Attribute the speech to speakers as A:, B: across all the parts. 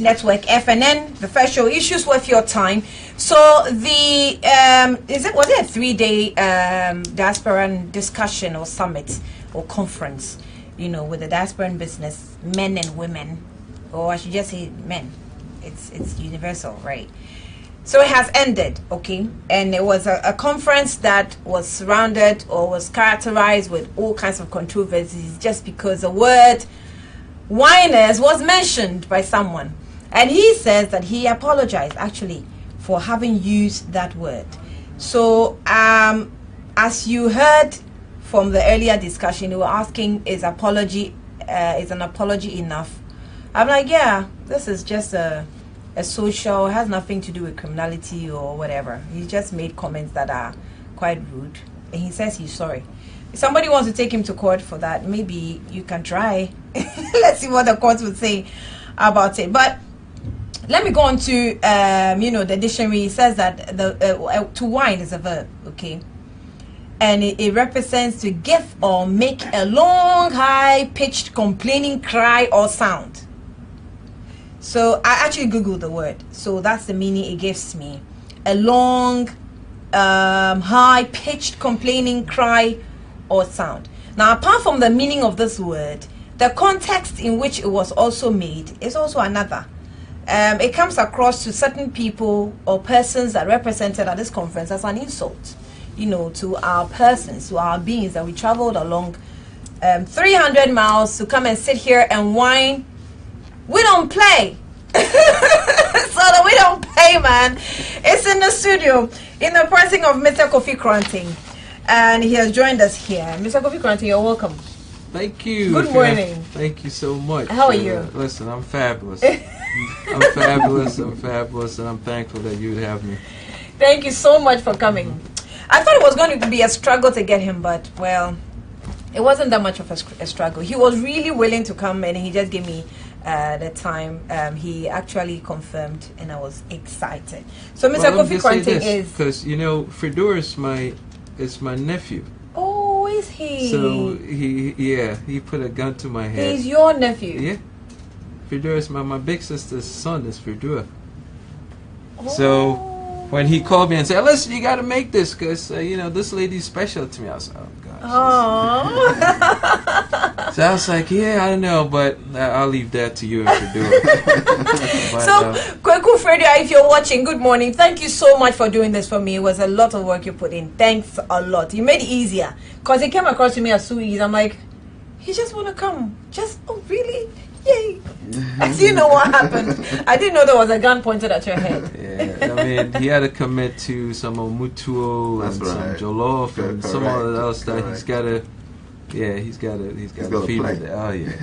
A: Network FNN, the first show, issues worth your time. So the was it a 3-day diasporan discussion or summit or conference, with the diasporan business men and women, or I should just say men. It's universal, right? So it has ended, okay, and it was a conference that was surrounded or was characterized with all kinds of controversies just because the word whiners was mentioned by someone, and he says that he apologized actually for having used that word. So as you heard from the earlier discussion, they were asking, is an apology enough? I'm like, yeah, this is just a social, it has nothing to do with criminality or whatever. He just made comments that are quite rude, and he says he's sorry. If somebody wants to take him to court for that, maybe you can try. Let's see what the court would say about it. But let me go on to the dictionary. It says that to whine is a verb, okay, and it represents to give or make a long, high-pitched complaining cry or sound. So I actually googled the word, so that's the meaning it gives me: a long, high-pitched complaining cry or sound. Now, apart from the meaning of this word, the context in which it was also made is also another. It comes across to certain people or persons that represented at this conference as an insult, to our persons, to our beings that we traveled along 300 miles to come and sit here and whine. We don't play. So that we don't pay, man. It's in the studio in the person of Mr. Kofi Koranteng, and he has joined us here. Mr. Kofi Koranteng, you're welcome.
B: Thank you.
A: Good morning.
B: Thank you so much.
A: How are you?
B: Listen, I'm fabulous. I'm fabulous, and I'm thankful that you would have me.
A: Thank you so much for coming. I thought it was going to be a struggle to get him, but, well, it wasn't that much of a struggle. He was really willing to come, and he just gave me the time. He actually confirmed, and I was excited. So, Mr. Kofi Koranteng is...
B: Because, Fredor is my nephew.
A: Oh, is he?
B: So, he put a gun to my head.
A: He's your nephew?
B: Yeah. Fredor is my big sister's son is Fredor.
A: Oh.
B: So, when he called me and said, listen, you got to make this because, this lady's special to me. I was like, oh, gosh.
A: Oh.
B: So I was like, yeah, I don't know, but I'll leave that to you if you do it.
A: So, Kweku Fredor, if you're watching, good morning. Thank you so much for doing this for me. It was a lot of work you put in. Thanks a lot. You made it easier. Because it came across to me as so easy. I'm like, he just want to come. Oh, really? Yay. I didn't know what happened. I didn't know there was a gun pointed at your head.
B: Yeah, I mean, he had to commit to some Omutuo and some Jollof and some other stuff. He's got to... Yeah, he's got to feed it. Oh yeah.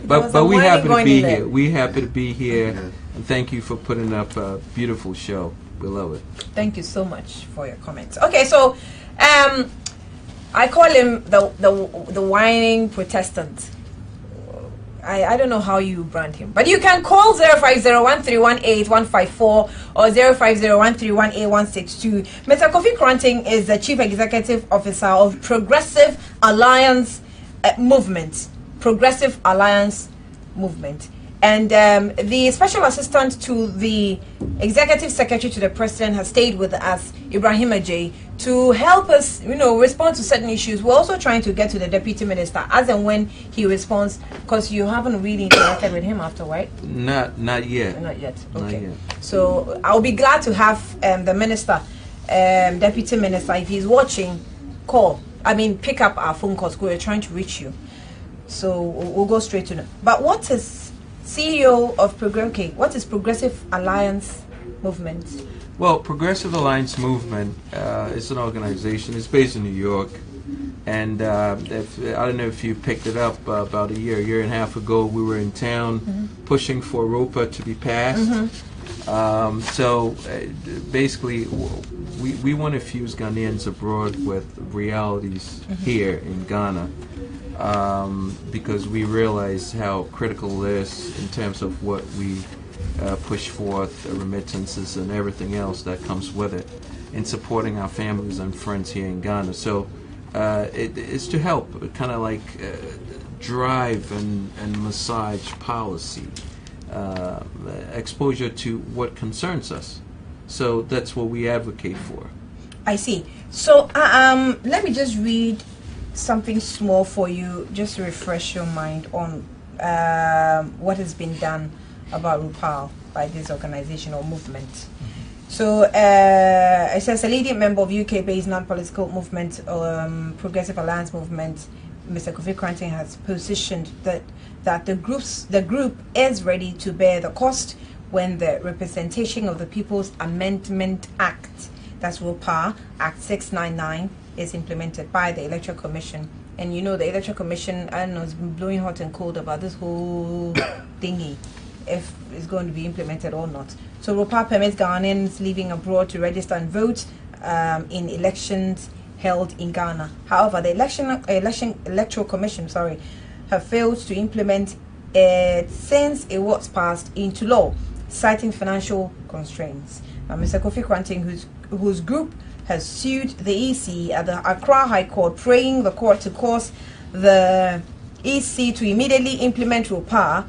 B: but we happy to be here. We happy to be here, and thank you for putting up a beautiful show. We love it.
A: Thank you so much for your comments. Okay, so I call him the whining Protestant. I don't know how you brand him, but you can call 05013181154 or 05013181162. Mr. Kofi Koranteng is the Chief Executive Officer of Progressive Alliance Movement. Progressive Alliance Movement. And the Special Assistant to the Executive Secretary to the President has stayed with us, Ibrahim Ajay, to help us, respond to certain issues. We're also trying to get to the Deputy Minister as and when he responds, because you haven't really interacted with him after, right?
B: Not yet.
A: Not yet. Okay.
B: Not yet.
A: So I'll be glad to have the Minister, Deputy Minister, if he's watching, pick up our phone calls, because we're trying to reach you. So we'll go straight to them. But what is CEO of what is Progressive Alliance Movement?
B: Well, Progressive Alliance Movement is an organization. It's based in New York, and I don't know if you picked it up about a year and a half ago. We were in town pushing for ROPAA to be passed. So basically, we want to fuse Ghanaians abroad with realities here in Ghana. Because we realize how critical it is in terms of what we push forth, remittances and everything else that comes with it, in supporting our families and friends here in Ghana. So it's to help, kind of like drive and massage policy exposure to what concerns us. So that's what we advocate for.
A: I see. So let me just read something small for you, just to refresh your mind on what has been done about ROPAA by this organization or movement. So it says a leading member of UK-based non-political movement, Progressive Alliance Movement, Mr. Kofi Koranteng, has positioned that the group is ready to bear the cost when the Representation of the People's Amendment Act, that's ROPAA, Act 699, is implemented by the Electoral Commission. And you know, the Electoral Commission, I don't know, has been blowing hot and cold about this whole thingy, if it's going to be implemented or not. So ROPAA permits Ghanaians living abroad to register and vote in elections held in Ghana. However, the Electoral Commission, have failed to implement it since it was passed into law, citing financial constraints. Mr. Kofi Koranteng, whose group has sued the EC at the Accra High Court, praying the court to cause the EC to immediately implement ROPAA,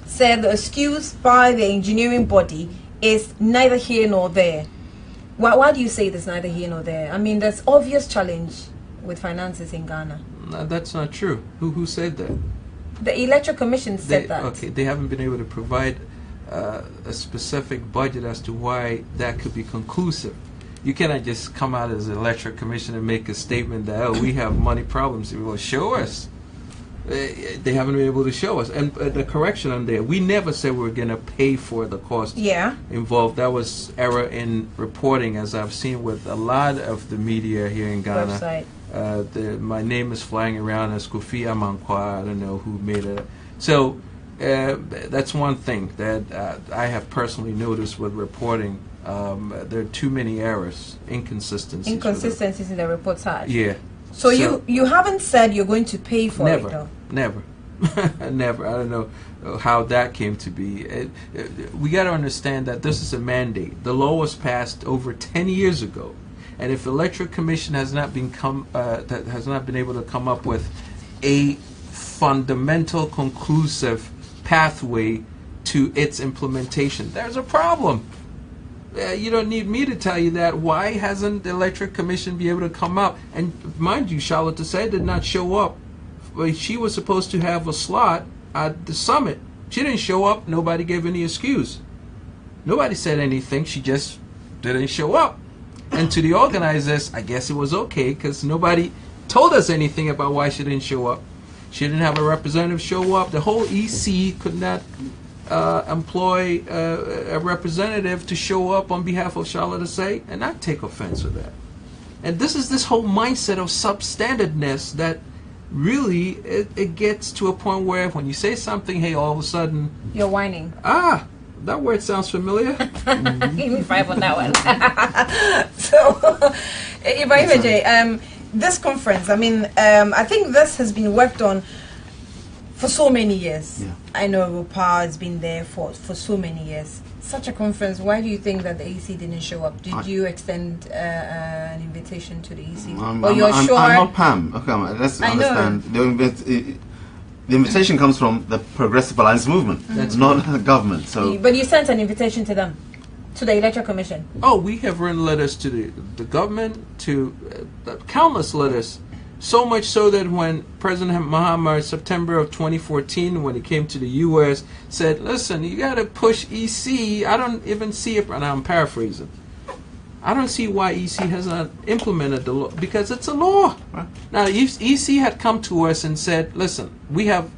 A: said the excuse by the engineering body is neither here nor there. Why do you say there's neither here nor there? I mean, there's obvious challenge with finances in Ghana.
B: No, that's not true. Who said that?
A: The Electoral Commission said that.
B: Okay, they haven't been able to provide a specific budget as to why that could be conclusive. You cannot just come out as an Electoral Commission and make a statement that, oh, we have money problems. Well, show us. They haven't been able to show us. And the correction on there, we never said we were going to pay for the cost involved. That was error in reporting, as I've seen with a lot of the media here in Ghana. My name is flying around as Kofi Amankwa. I don't know who made it. So that's one thing that I have personally noticed with reporting. There are too many errors, inconsistencies.
A: Inconsistencies in the report side.
B: Yeah.
A: So you haven't said you're going to pay for it, though?
B: Never. Never. I don't know how that came to be. We got to understand that this is a mandate. The law was passed over 10 years ago, and if the Electoral Commission has not been able to come up with a fundamental, conclusive pathway to its implementation, there's a problem. You don't need me to tell you that. Why hasn't the Electoral Commission been able to come up? And mind you, Charlotte Desai did not show up. She was supposed to have a slot at the summit. She didn't show up. Nobody gave any excuse. Nobody said anything. She just didn't show up. And to the organizers, I guess it was okay because nobody told us anything about why she didn't show up. She didn't have a representative show up. The whole EC could not employ a representative to show up on behalf of Charlotte Desai, and I take offense with that. And this whole mindset of substandardness that really it gets to a point where when you say something, hey, all of a sudden
A: you're whining.
B: That word sounds familiar.
A: Give me 5 on that one. So, Ibrahim J, this conference, I mean, I think this has been worked on for so many years.
C: Yeah.
A: I know ROPAA has been there for so many years. Such a conference, why do you think that the EC didn't show up? Did you extend an invitation to the EC?
C: I'm not Pam. Okay, let's understand. The invitation comes from the Progressive Alliance Movement. That's not the government. So,
A: but you sent an invitation to them, to the Electoral Commission.
B: Oh, we have written letters to the government, to countless letters. So much so that when President Mahama, September of 2014, when he came to the U.S., said, listen, you got to push EC. I don't even see it, and I'm paraphrasing. I don't see why EC has not implemented the law, because it's a law.
C: Right.
B: Now, if EC had come to us and said, listen, we have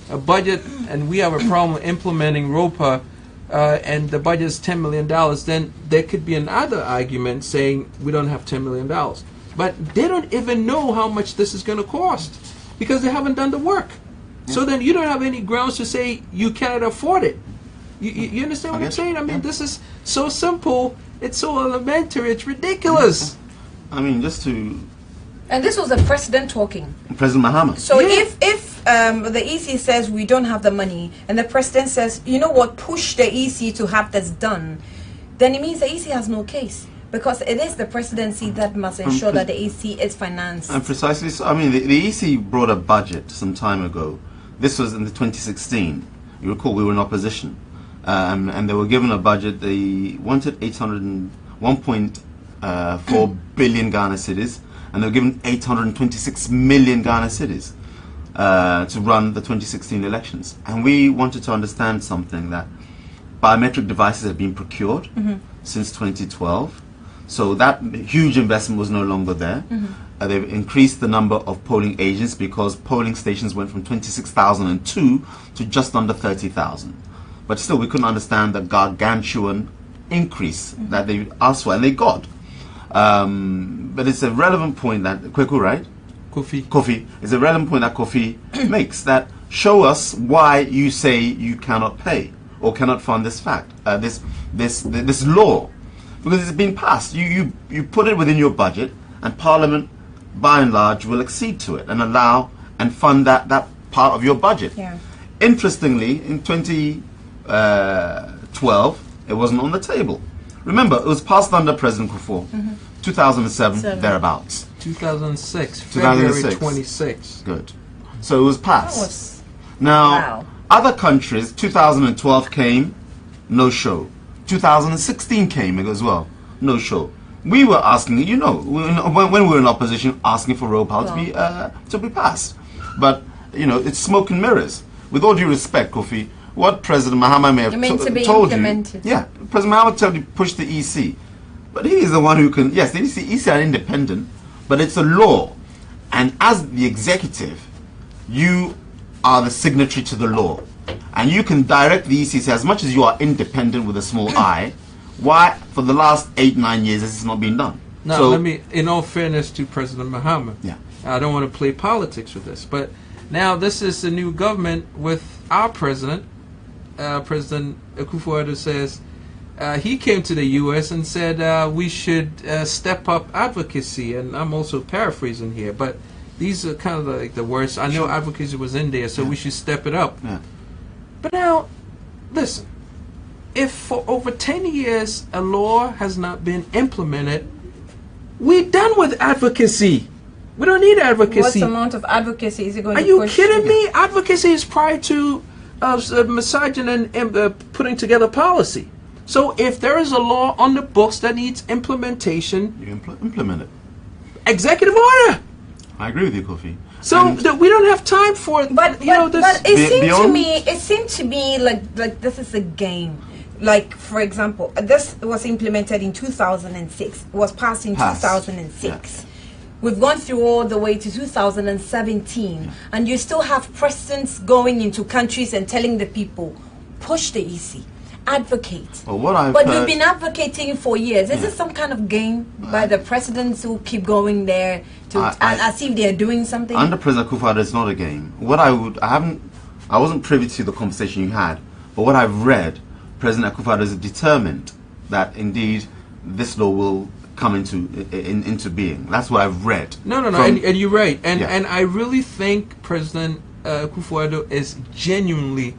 B: a budget and we have a problem implementing ROPAA, and the budget is $10 million, then there could be another argument saying we don't have $10 million. But they don't even know how much this is going to cost because they haven't done the work. Yeah. So then you don't have any grounds to say you cannot afford it. You understand what I'm saying? I mean, this is so simple. It's so elementary. It's ridiculous.
C: I mean, just to...
A: And this was the president talking.
C: President Mahama.
A: So if the EC says we don't have the money and the president says, you know what, push the EC to have this done, then it means the EC has no case. Because it is the presidency that must ensure that the EC is financed. And
C: precisely so. I mean, the EC brought a budget some time ago. This was in the 2016. You recall we were in opposition, and they were given a budget. They wanted 1.4 billion Ghana cedis, and they were given 826 million Ghana cedis to run the 2016 elections. And we wanted to understand something, that biometric devices have been procured since 2012. So that huge investment was no longer there. They've increased the number of polling agents because polling stations went from 26,002 to just under 30,000. But still, we couldn't understand the gargantuan increase that they asked for, and they got. But it's a relevant point that Kweku, right? Kofi. It's a relevant point that Kofi makes, that show us why you say you cannot pay or cannot fund this fact, this law, because it's been passed. You put it within your budget, and Parliament, by and large, will accede to it and allow and fund that part of your budget.
A: Yeah.
C: Interestingly, in 2012, it wasn't on the table. Remember, it was passed under President Kufuor, 2007, thereabouts.
B: 2006, February 26.
C: Good. So it was passed.
A: Wow.
C: Now, other countries, 2012 came, no show. 2016 came as well, no show. We were asking, when we were in opposition, asking for ROPAA to be passed. But, it's smoke and mirrors. With all due respect, Kofi, what President Mahama may have told you. Yeah, President Mahama told you push the EC. But he is the one who can, yes, the EC are independent, but it's a law. And as the executive, you are the signatory to the law. And you can direct the EC, as much as you are independent with a small I, why, for the last 8-9 years, this has not been done?
B: Now,
C: so,
B: in all fairness to President Mahama, I don't want to play politics with this, but now this is a new government with our president. President Akufo-Addo says he came to the U.S. and said we should step up advocacy, and I'm also paraphrasing here, but these are kind of like the words. I know advocacy was in there, so we should step it up.
C: Yeah.
B: But now, listen. If for over 10 years a law has not been implemented, we're done with advocacy. We don't need advocacy.
A: What amount of advocacy is it going to push?
B: Are you kidding me? Advocacy is prior to massaging and putting together policy. So if there is a law on the books that needs implementation,
C: you implement it.
B: Executive order.
C: I agree with you, Kofi.
B: So we don't have time for it.
A: But it seemed to me like this is a game. Like, for example, this was implemented in 2006. It was passed in 2006. Yeah. We've gone through all the way to 2017, and you still have presidents going into countries and telling the people, push the EC, advocate.
C: Well,
A: but we've been advocating for years. Is it some kind of game by the presidents who keep going there as if they're doing something?
C: Under President Akufo-Addo, it's not a game. I wasn't privy to the conversation you had, but what I've read, President Akufo-Addo is determined that indeed this law will come into being. That's what I've read.
B: No, and you're right. And I really think President Akufo-Addo is genuinely,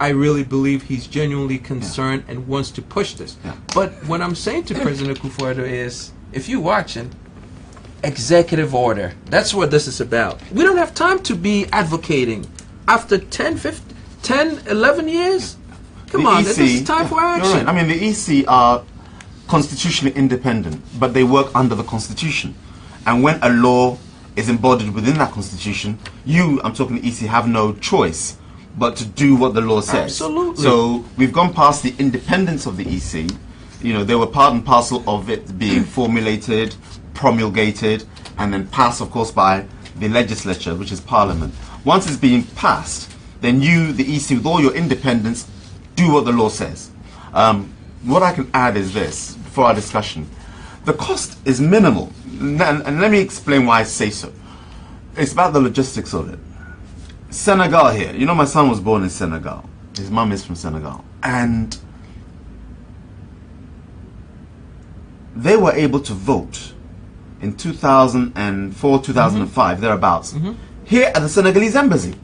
B: I really believe he's genuinely concerned and wants to push this.
C: Yeah.
B: But what I'm saying to President Akufo-Addo is, if you're watching, executive order. That's what this is about. We don't have time to be advocating. After 10, 11 years? Come on, this is time for action.
C: Right. I mean, the EC are constitutionally independent, but they work under the Constitution. And when a law is embodied within that Constitution, I'm talking the EC, have no choice but to do what the law says.
B: Absolutely.
C: So we've gone past the independence of the EC. They were part and parcel of it being formulated, promulgated, and then passed, of course, by the legislature, which is Parliament. Once it's being passed, then you, the EC, with all your independence, do what the law says. What I can add is this, for our discussion. The cost is minimal. And let me explain why I say so. It's about the logistics of it. Senegal here. My son was born in Senegal. His mum is from Senegal. And they were able to vote in 2004, 2005, thereabouts, here at the Senegalese embassy.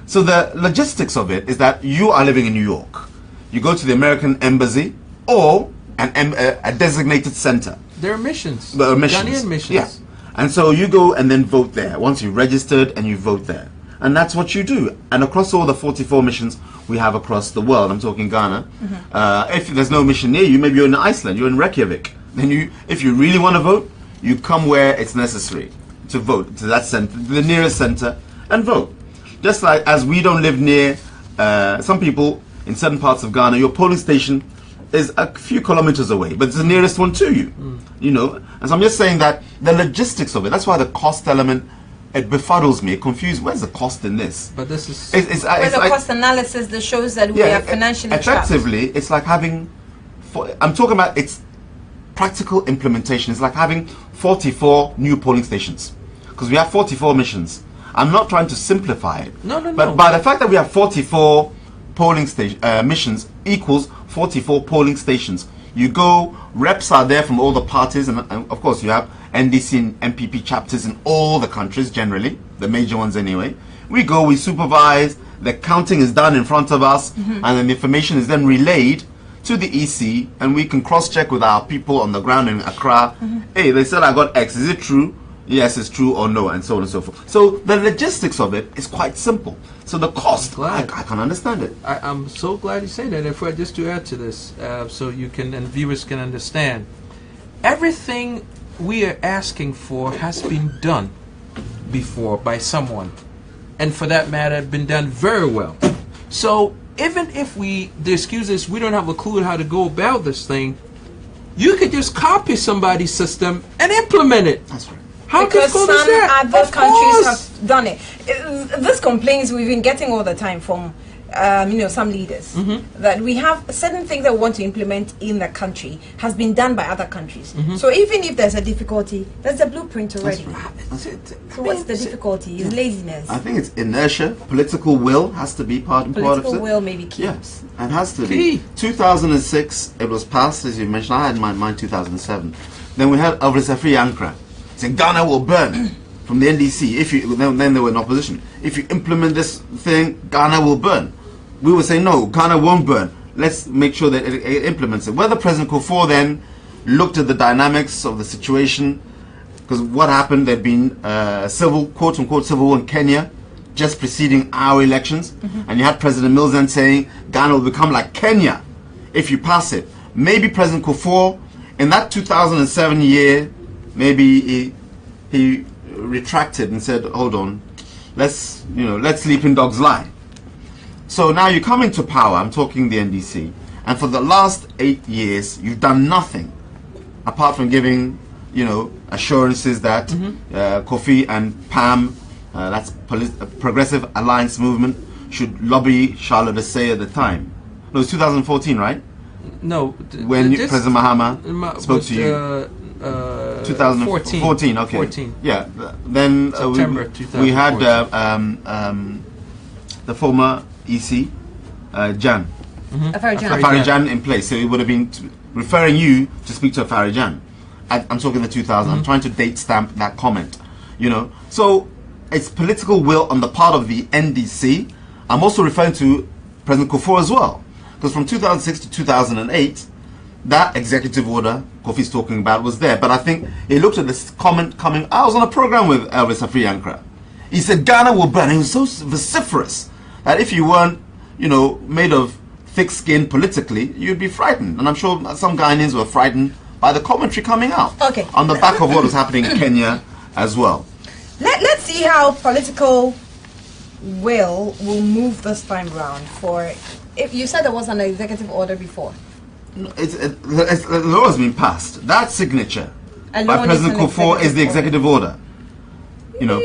C: So the logistics of it is that you are living in New York. You go to the American embassy or a designated center.
B: There are missions.
C: Ghanaian
B: missions.
C: Yeah. And so you go and then vote there. Once you're registered and you vote there. And that's what you do. And across all the 44 missions we have across the world, I'm talking Ghana, if there's no mission near you, maybe you're in Iceland, you're in Reykjavik, then if you really want to vote, you come where it's necessary to vote, to that center, the nearest center, and vote. Just like as we don't live near some people in certain parts of Ghana, your polling station is a few kilometers away, but it's the nearest one to you. You know, and so I'm just saying that the logistics of it, that's why the cost element, it befuddles me, it confuses. Where's the cost in this?
B: But this is
A: Where's the
C: like,
A: cost analysis that shows that we are financially
C: effectively trapped? It's like having, I'm talking about its practical implementation. It's like having 44 new polling stations, because we have 44 missions. I'm not trying to simplify it.
B: No.
C: But by the fact that we have 44 polling station missions equals 44 polling stations. You go, reps are there from all the parties, and of course you have NDC and MPP chapters in all the countries generally, the major ones anyway. We go, we supervise, the counting is done in front of us, and then the information is then relayed to the EC, and we can cross-check with our people on the ground in Accra. Hey, they said I got X, is it true? Yes, it's true, or no, and so on and so forth. So the logistics of it is quite simple. So the cost, I can understand it.
B: I'm so glad you say that. If I just to add to this, so you can and viewers can understand, everything we are asking for has been done before by someone, and for that matter, been done very well. So even if the excuse is we don't have a clue how to go about this thing, you could just copy somebody's system and implement it.
C: That's right.
B: How
A: because
B: difficult
A: some
B: is that?
A: other
B: Of
A: countries
B: course.
A: have done it. This complaints we've been getting all the time from some leaders that we have certain things that we want to implement in the country has been done by other countries. So even if there's a difficulty, there's a blueprint already. So what's the difficulty? Is laziness.
C: I think it's inertia. Political will has to be part of it.
A: Political will may be key.
C: Yes, it has to be. 2006, it was passed, as you mentioned. I had mine 2007. Then we had Afua Ampofo saying Ghana will burn from the NDC. If you then they were in opposition. If you implement this thing, Ghana will burn. We would say no, Ghana won't burn. Let's make sure that it implements it. Whether President Kufuor then looked at the dynamics of the situation, because what happened, there'd been quote unquote civil war in Kenya just preceding our elections, and you had President Mills then saying Ghana will become like Kenya if you pass it. Maybe President Kufuor in that 2007 year, maybe he retracted and said, hold on, let's sleeping dogs lie. So now you come into power, I'm talking the NDC, and for the last 8 years you've done nothing apart from giving assurances that Kofi and PAM, that's Progressive Alliance Movement, should lobby Charlotte Assay at the time. No, it was 2014, right?
B: No.
C: When President Mahama spoke to you. 2014, okay.
B: 14.
C: Yeah, then
B: September
C: we had
B: 2014.
C: the former EC, Jan. Afari Jan in place. So it would have been referring you to speak to Afari Jan. I'm talking the 2000. I'm trying to date stamp that comment. So it's political will on the part of the NDC. I'm also referring to President Kufuor as well, because from 2006 to 2008, that executive order Kofi's talking about was there. But I think he looked at this comment coming. I was on a program with Elvis Afua Ampofo. He said Ghana will burn. He was so vociferous that if you weren't, made of thick skin politically, you'd be frightened. And I'm sure some Ghanaians were frightened by the commentary coming out.
A: Okay.
C: On the back of what was happening in Kenya as well.
A: Let's see how political will move this time round. If you said there was an executive order before.
C: The law has been passed. That signature by President Kufuor is the executive order.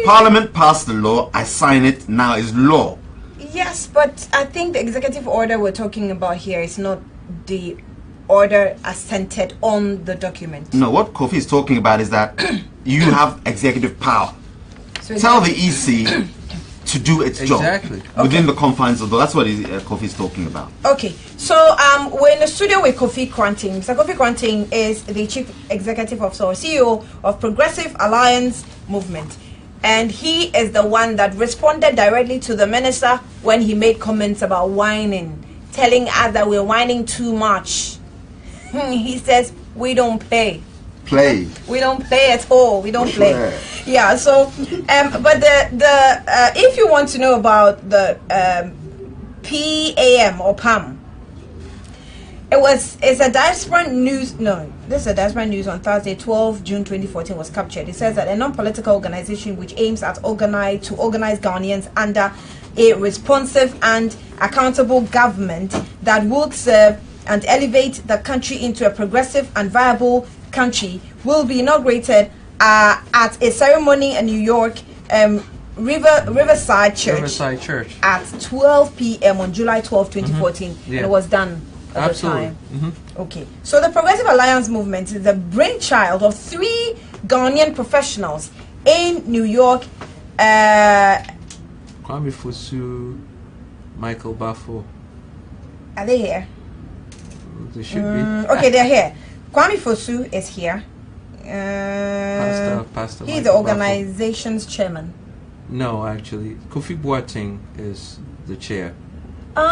C: Parliament passed the law. I sign it. Now is law.
A: Yes, but I think the executive order we're talking about here is not the order assented on the document.
C: No, what Kofi is talking about is that you have executive power.
A: So
C: tell the EC to do its job within the confines of the. That's what Kofi is talking about.
A: Okay, so we're in the studio with Kofi Koranteng. Mr. Kofi Koranteng is the Chief Executive Officer or CEO of Progressive Alliance Movement. And he is the one that responded directly to the minister when he made comments about whining, telling us that we're whining too much. He says, we don't pay.
C: play.
A: We don't play at all. We don't play.
C: Yeah.
A: Yeah. So, but the if you want to know about the PAM or PAM, it's a diaspora news. No, this is a diaspora news on Thursday, 12 June 2014 was captured. It says that a non-political organization which aims at organize Ghanaians under a responsive and accountable government that would serve and elevate the country into a progressive and viable country will be inaugurated at a ceremony in New York, Riverside Church at 12 p.m. on July 12, 2014.
B: Mm-hmm. Yeah.
A: And it was done at
B: Absolutely.
A: the time.
B: Mm-hmm.
A: Okay, so the Progressive Alliance movement is the brainchild of 3 Ghanaian professionals in New York.
B: Kwame Fosu, Michael Bafo.
A: Are they here?
B: They should be.
A: Okay, they're here. Kwame Fosu is here.
B: Pastor
A: He's
B: Michael
A: the
B: Bafo.
A: organization's chairman.
B: No, actually, Kofi Koranteng is the chair.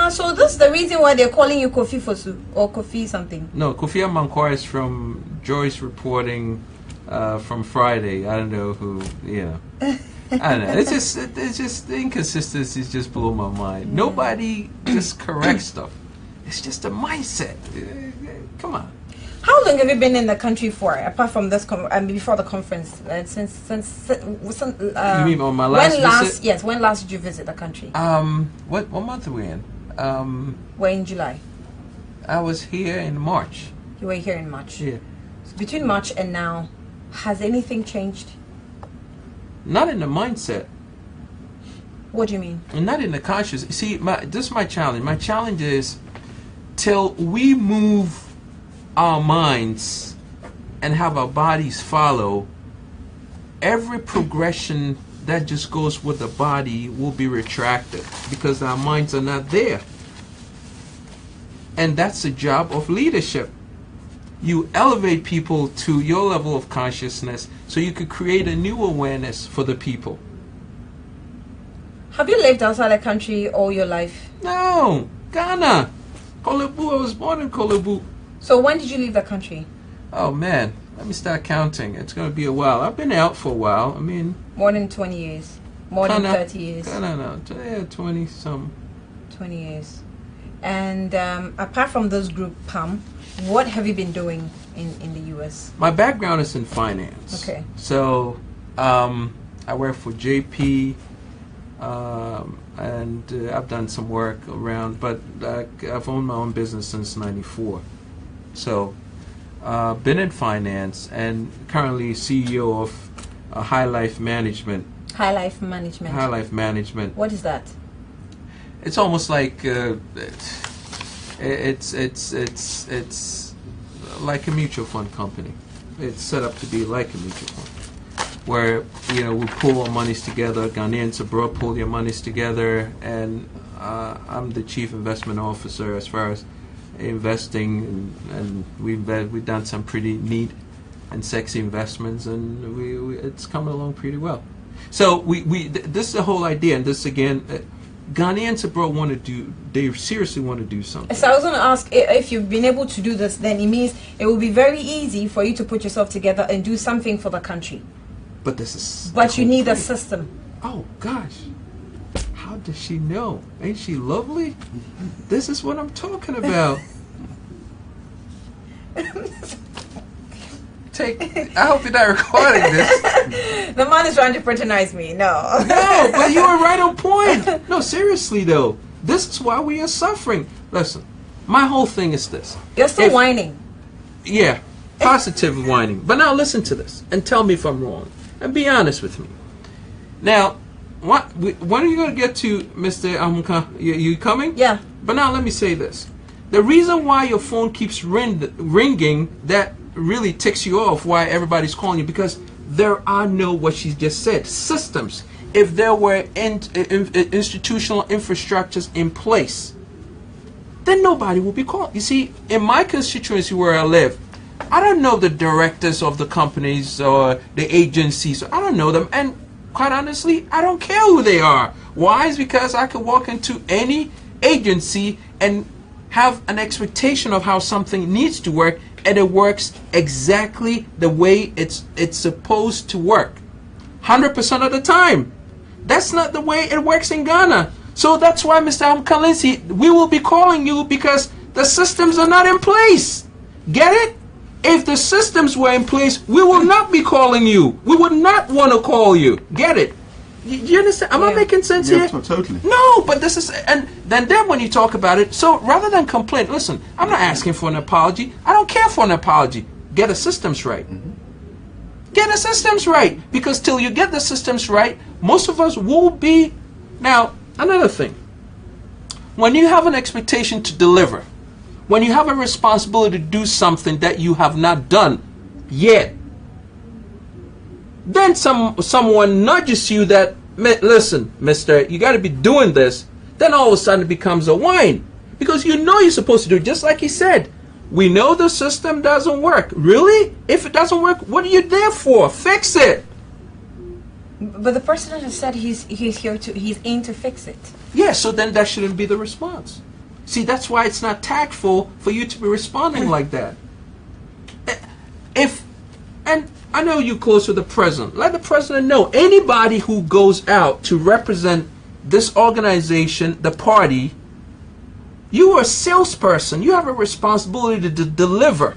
A: So this is the reason why they're calling you Kofi Fosu or Kofi something.
B: No, Kofi Amankwa is from Joyce reporting from Friday. I don't know who, you know. I don't know. It's just the inconsistencies just blow my mind. Nobody just corrects stuff. It's just a mindset. Come on.
A: How long have you been in the country for, apart from this, before the conference? Since
B: You mean on my last visit?
A: Yes, when last did you visit the country?
B: What month are we in?
A: We're in July.
B: I was here in March.
A: You were here in March.
B: Yeah.
A: So between March and now, has anything changed?
B: Not in the mindset.
A: What do you mean?
B: And not in the conscious. See, this is my challenge. My challenge is till we move our minds and have our bodies follow, every progression that just goes with the body will be retracted because our minds are not there. And that's the job of leadership. You elevate people to your level of consciousness so you could create a new awareness for the people.
A: Have you lived outside the country all your life?
B: No, Ghana. Kolebu, I was born in Kolebu.
A: So when did you leave the country?
B: Oh man, let me start counting. It's going to be a while. I've been out for a while. I mean,
A: More than 20 years. More than 30 years.
B: No, 20 some.
A: 20 years. And apart from this group, PAM, what have you been doing in the U.S.?
B: My background is in finance.
A: Okay.
B: So I work for JP, and I've done some work around, but I've owned my own business since '94. So been in finance and currently CEO of High Life Management.
A: High Life Management.
B: High Life Management.
A: What is that?
B: It's almost like it's like a mutual fund company. It's set up to be like a mutual fund, where we pull our monies together. Ghanaians abroad pull their monies together, and I'm the chief investment officer as far as investing, and we've done some pretty neat and sexy investments, and it's coming along pretty well. So this is the whole idea, and this again. Ghanaians abroad they seriously want to do something.
A: So I was going to ask, if you've been able to do this, then it means it will be very easy for you to put yourself together and do something for the country.
B: But this is.
A: But you need a system.
B: Oh gosh, how does she know? Ain't she lovely? This is what I'm talking about. I hope you're not recording this.
A: The man is trying to patronize me. No.
B: No, but you were right on point. No, seriously though, this is why we are suffering. Listen, my whole thing is this.
A: You're still whining.
B: Yeah, positive whining. But now listen to this and tell me if I'm wrong. And be honest with me. Now, when are you going to get to Mr. Amka? You coming?
A: Yeah.
B: But now let me say this. The reason why your phone keeps ringing, that really ticks you off, why everybody's calling you, because there are no, what she just said, systems. If there were institutional infrastructures in place, then nobody would be called. You see, in my constituency where I live, I don't know the directors of the companies or the agencies. I don't know them, and quite honestly, I don't care who they are. Why? Is because I could walk into any agency and have an expectation of how something needs to work, and it works exactly the way it's supposed to work. 100% of the time. That's not the way it works in Ghana. So that's why, Mr. Amkalinsi, we will be calling you because the systems are not in place. Get it? If the systems were in place, we will not be calling you. We would not want to call you. Get it? You understand? Am I making sense here?
C: Totally.
B: No, but this is, and then when you talk about it, so rather than complain, listen, I'm not asking for an apology. I don't care for an apology. Get the systems right. Get the systems right. Because till you get the systems right, most of us will be. Now, another thing. When you have an expectation to deliver, when you have a responsibility to do something that you have not done yet, then someone nudges you that, listen, mister, you got to be doing this. Then all of a sudden it becomes a whine. Because you know you're supposed to do it. Just like he said, we know the system doesn't work. Really? If it doesn't work, what are you there for? Fix it.
A: But the president has said he's in to fix it.
B: Yeah, so then that shouldn't be the response. See, that's why it's not tactful for you to be responding like that. And I know you're close to the president. Let the president know. Anybody who goes out to represent this organization, the party, you are a salesperson. You have a responsibility to deliver.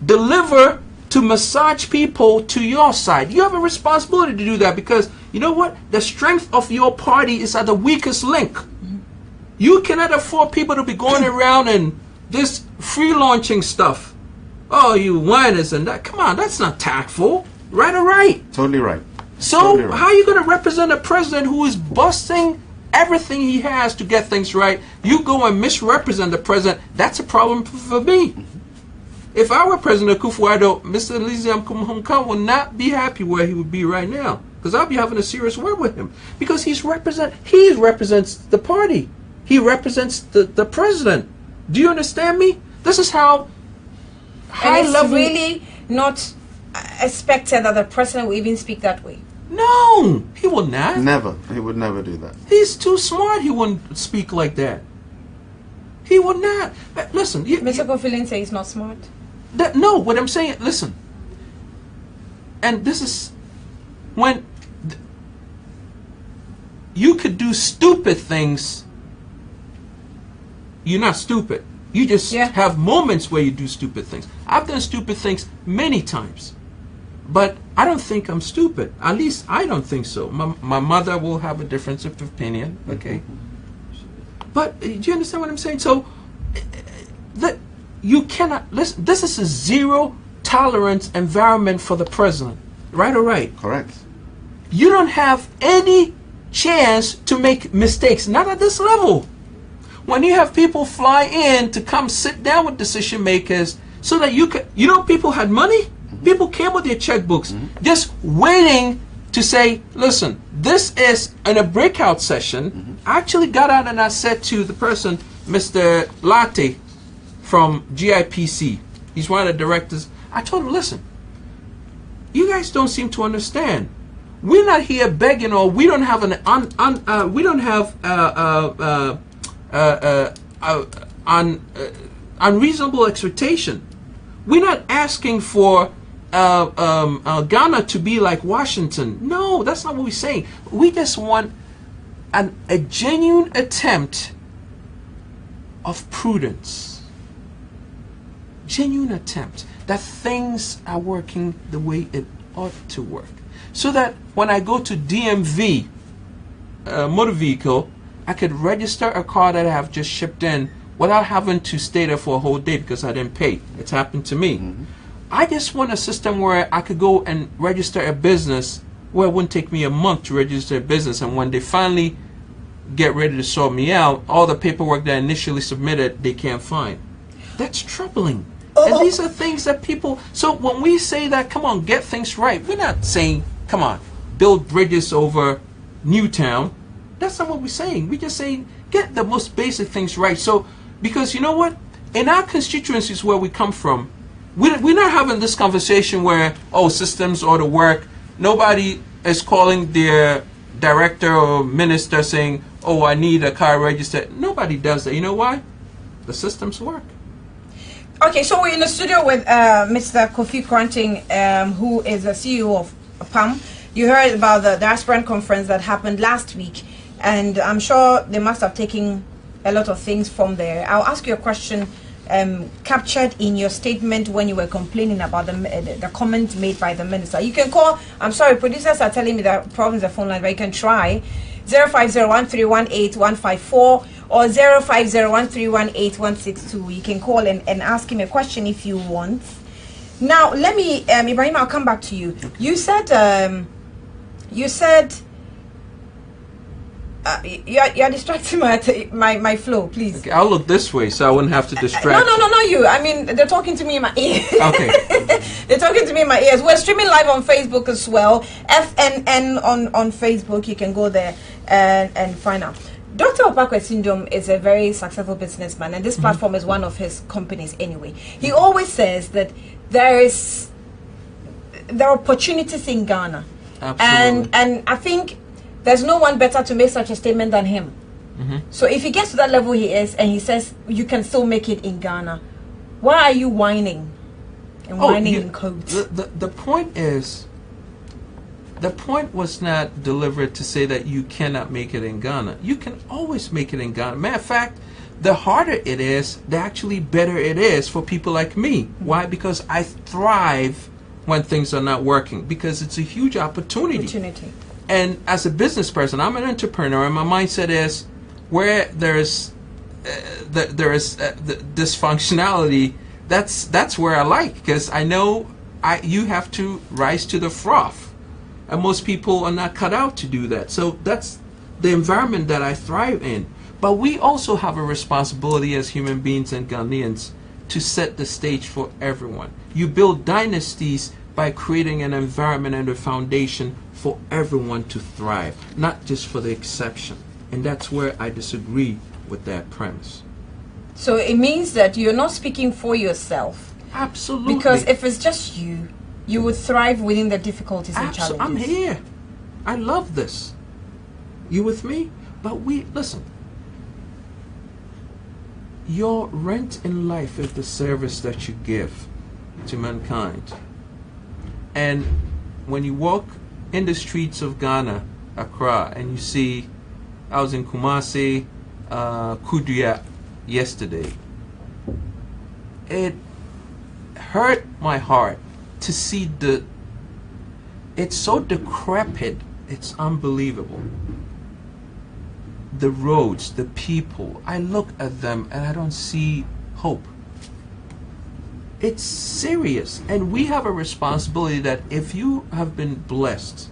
B: Deliver to massage people to your side. You have a responsibility to do that because, you know what? The strength of your party is at the weakest link. You cannot afford people to be going around and this free launching stuff. Oh, you whiners and that. Come on, that's not tactful. Right or right?
C: Totally right.
B: So
C: totally right.
B: How are you going to represent a president who is busting everything he has to get things right? You go and misrepresent the president. That's a problem for me. If I were President Akufo-Addo, Mr. Lysiam Kumhunkan would not be happy where he would be right now. Because I'll be having a serious word with him. Because he represents the party. He represents the president. Do you understand me? This is how high
A: and it's
B: level.
A: Really not expected that the president will even speak that way.
B: No, he will not.
C: Never. He would never do that.
B: He's too smart. He wouldn't speak like that. He would not. Listen,
A: Mr. Kofi says he's not smart.
B: No, what I'm saying, listen. And this is when you could do stupid things. You're not stupid. You just have moments where you do stupid things. I've done stupid things many times. But I don't think I'm stupid. At least I don't think so. My mother will have a difference of opinion. Okay. But do you understand what I'm saying? So that you cannot listen. This is a zero tolerance environment for the president. Right or right?
C: Correct.
B: You don't have any chance to make mistakes. Not at this level. When you have people fly in to come sit down with decision makers so that you could, people had money. People came with their checkbooks, just waiting to say, listen, this is in a breakout session. I actually got out and I said to the person, Mr. Latte from GIPC, he's one of the directors, I told him, listen, you guys don't seem to understand. We're not here begging, or we don't have unreasonable expectation. We're not asking for Ghana to be like Washington. No, that's not what we're saying. We just want a genuine attempt of prudence. Genuine attempt that things are working the way it ought to work. So that when I go to DMV motor vehicle, I could register a car that I have just shipped in without having to stay there for a whole day because I didn't pay. It's happened to me. I just want a system where I could go and register a business where it wouldn't take me a month to register a business, and when they finally get ready to sort me out, all the paperwork that I initially submitted, they can't find. That's troubling. And these are things that people, so when we say that, come on, get things right, we're not saying, come on, build bridges over Newtown. That's not what we're saying. We're just saying, get the most basic things right. So, because you know what? In our constituencies where we come from, we're not having this conversation where, oh, systems ought to work. Nobody is calling their director or minister saying, oh, I need a car registered. Nobody does that. You know why? The systems work.
A: Okay, so we're in the studio with Mr. Kofi Koranteng, who is the CEO of PAM. You heard about the diaspora conference that happened last week, and I'm sure they must have taken a lot of things from there. I'll ask you a question captured in your statement when you were complaining about the comment made by the minister. You can call, I'm sorry, producers are telling me that problems the phone line, but you can try 05013181154 or 05013181162. You can call and ask him a question if you want. Now, let me, Ibrahim, I'll come back to you. You said, you're distracting my flow, please.
B: Okay, I'll look this way so I wouldn't have to distract.
A: No, not you. I mean, they're talking to me in my ear.
B: Okay.
A: They're talking to me in my ears. We're streaming live on Facebook as well. FNN on Facebook. You can go there and find out. Dr. Opakwe Syndrome is a very successful businessman, and this platform is one of his companies anyway. He always says that there are opportunities in Ghana.
B: Absolutely.
A: And I think there's no one better to make such a statement than him. So if he gets to that level he is, and he says you can still make it in Ghana, why are you whining? And whining in codes.
B: The point is, the point was not delivered to say that you cannot make it in Ghana. You can always make it in Ghana. Matter of fact, the harder it is, the actually better it is for people like me. Why? Because I thrive when things are not working, because it's a huge opportunity. And as a business person, I'm an entrepreneur, and my mindset is where there is dysfunctionality, that's where I like, because I know you have to rise to the froth, and most people are not cut out to do that. So that's the environment that I thrive in. But we also have a responsibility as human beings and Ghanaians to set the stage for everyone. You build dynasties by creating an environment and a foundation for everyone to thrive, not just for the exception. And that's where I disagree with that premise.
A: So it means that you're not speaking for yourself.
B: Absolutely.
A: Because if it's just you, you would thrive within the difficulties and challenges.
B: I'm here. I love this. You with me? But listen. Your rent in life is the service that you give to mankind. And when you walk in the streets of Ghana, Accra, and you see, I was in Kumasi, Kuduya yesterday, it hurt my heart to see it's so decrepit, it's unbelievable. The roads, the people, I look at them and I don't see hope. It's serious, and we have a responsibility that if you have been blessed,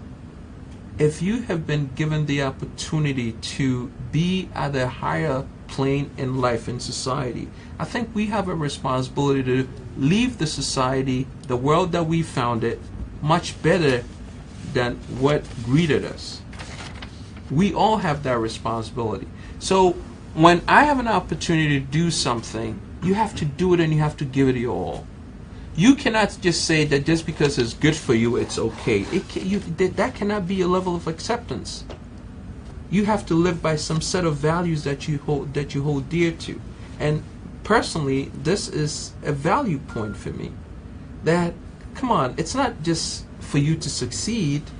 B: if you have been given the opportunity to be at a higher plane in life, in society, I think we have a responsibility to leave the society, the world that we founded, much better than what greeted us. We all have that responsibility. So when I have an opportunity to do something, you have to do it, and you have to give it your all. You cannot just say that just because it's good for you, it's okay. That cannot be a level of acceptance. You have to live by some set of values that you hold dear to. And personally, this is a value point for me. That, come on, it's not just for you to succeed.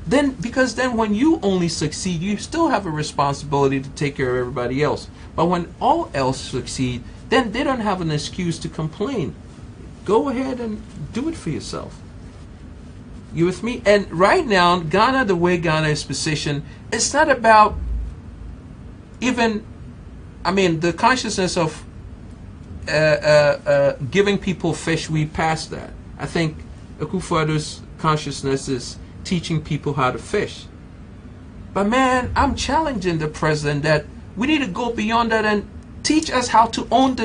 B: Because then when you only succeed, you still have a responsibility to take care of everybody else. But when all else succeed, then they don't have an excuse to complain. Go ahead and do it for yourself. You with me? And right now, Ghana, the way Ghana is positioned, it's not about the consciousness of giving people fish. We passed that. I think Akufo-Addo's consciousness is teaching people how to fish. But man, I'm challenging the president that we need to go beyond that and teach us how to own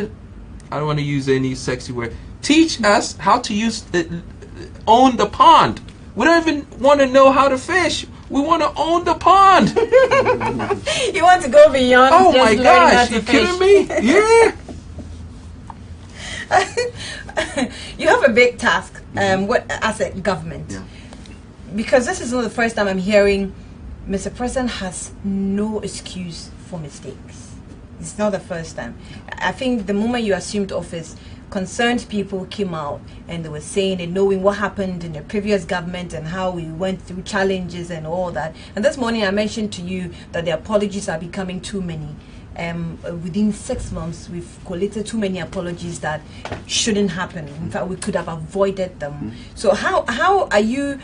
B: I don't want to use any sexy word. Teach us how to own the pond. We don't even want to know how to fish. We want to own the pond.
A: You want to go beyond.
B: Oh my gosh, you kidding me? Yeah.
A: You have a big task as a government.
C: Yeah.
A: Because this is not the first time I'm hearing Mr. President has no excuse for mistakes. It's not the first time. I think the moment you assumed office, concerned people came out and they were saying and knowing what happened in the previous government and how we went through challenges and all that. And this morning I mentioned to you that the apologies are becoming too many. Within 6 months, we've collated too many apologies that shouldn't happen. In fact, we could have avoided them. So how are you,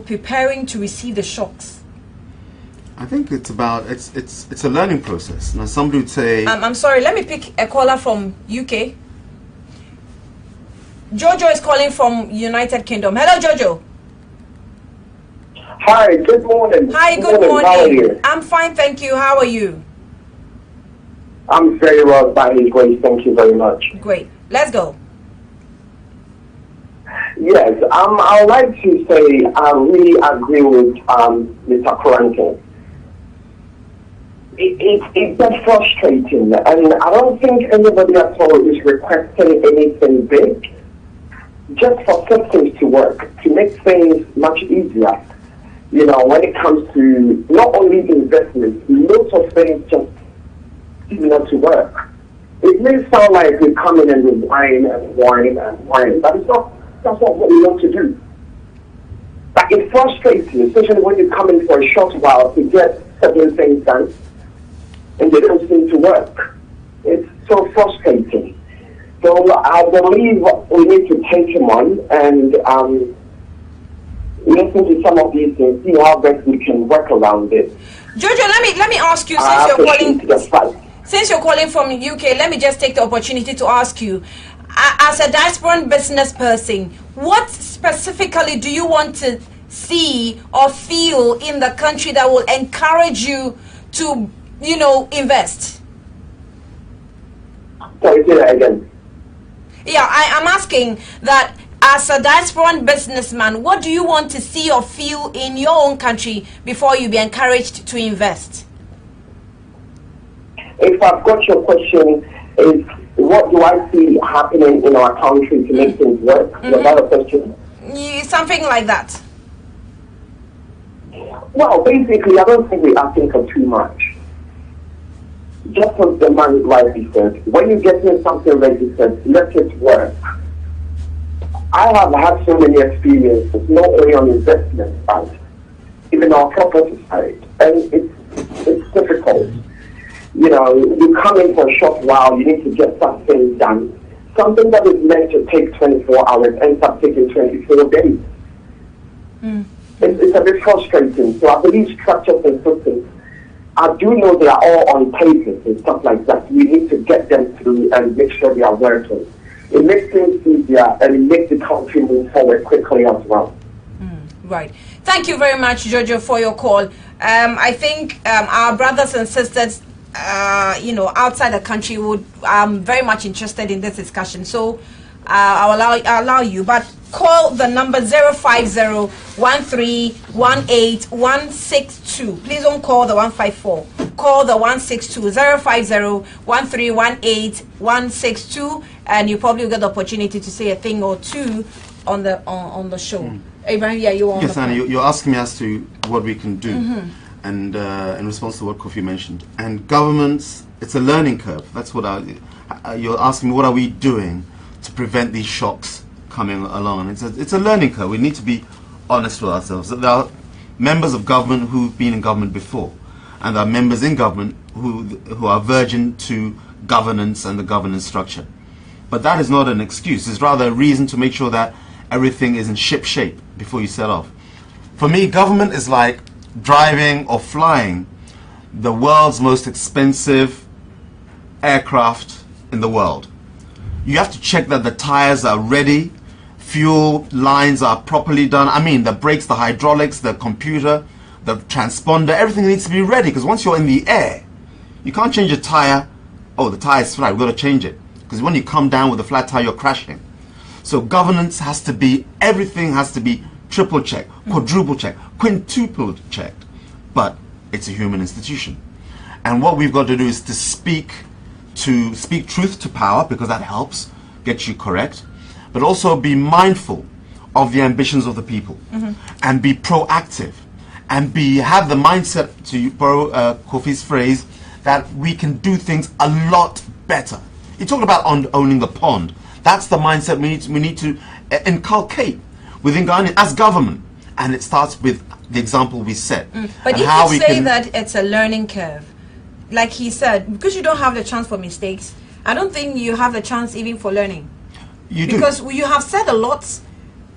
A: preparing to receive the shocks?
C: I think it's about it's a learning process. Now, somebody would say,
A: I'm sorry. Let me pick a caller from UK. Jojo is calling from United Kingdom. Hello, Jojo.
D: Hi. Good morning.
A: Hi. Good morning.
D: How are you?
A: I'm fine, thank you. How are you?
D: I'm very well, by His grace. Thank you very much.
A: Great. Let's go.
D: Yes, I would like to say I really agree with Mr. Koranteng. It's just frustrating, and I don't think anybody at all is requesting anything big. Just for systems to work, to make things much easier. When it comes to not only investments, lots of things just to work. It may sound like we come in and we whine and whine and whine, but that's not what we want to do. But it's frustrating, especially when you come in for a short while to get certain things done and they don't seem to work. It's so frustrating. So I believe we need to take him on and listen to some of these things, see how best we can work around it.
A: Jojo, let me ask you, since you're calling from UK, let me just take the opportunity to ask you, as a diasporan business person, what specifically do you want to see or feel in the country that will encourage you to, invest?
D: Sorry, say that again.
A: Yeah, I'm asking that as a diasporan businessman, what do you want to see or feel in your own country before you be encouraged to invest?
D: If I've got your question, is what do I see happening in our country to make things work? Was that a question?
A: Something like that.
D: Well, basically, I don't think we're asking for too much. Just as the man rightly said, when you get me something registered, let it work. I have had so many experiences, not only on investment side, even on property side, and it's difficult. You come in for a short while, you need to get something done. Something that is meant to take 24 hours ends up taking 24 days. It's a bit frustrating. So I believe structures and systems, I do know they are all on papers and stuff like that. We need to get them through and make sure they are working. It makes things easier and it makes the country move forward quickly as well.
A: Right. Thank you very much, Jojo, for your call. I think our brothers and sisters outside the country would very much interested in this discussion. So I'll allow you, but call the number 050-1318-162. Please don't call the 154. Call the 162 050-1318-162, and you probably will get the opportunity to say a thing or two on the show. Abraham, yeah, you want?
C: Yes, Anna, you're asking me as to what we can do. And in response to what Kofi mentioned, and governments, it's a learning curve. That's what you're asking me. What are we doing to prevent these shocks coming along? It's a learning curve. We need to be honest with ourselves. There are members of government who've been in government before, and there are members in government who are virgin to governance and the governance structure. But that is not an excuse. It's rather a reason to make sure that everything is in ship shape before you set off. For me, government is like driving or flying the world's most expensive aircraft in the world. You have to check that the tires are ready, fuel lines are properly done. I mean, the brakes, the hydraulics, the computer, the transponder, everything needs to be ready, because once you're in the air, you can't change a tire. Oh, the tire is flat, we've got to change it. Because when you come down with a flat tire, you're crashing. So governance has to be, everything has to be triple checked, quadruple checked, quintuple checked. But it's a human institution. And what we've got to do is to speak truth to power, because that helps get you correct, but also be mindful of the ambitions of the people, and be proactive, and have the mindset, to borrow Kofi's phrase, that we can do things a lot better. You talked about owning the pond. That's the mindset we need to inculcate within Ghana as government, and it starts with the example we set.
A: But if
C: how
A: you say that it's a learning curve, like he said, because you don't have the chance for mistakes, I don't think you have the chance even for learning.
C: You do.
A: Because you have said a lot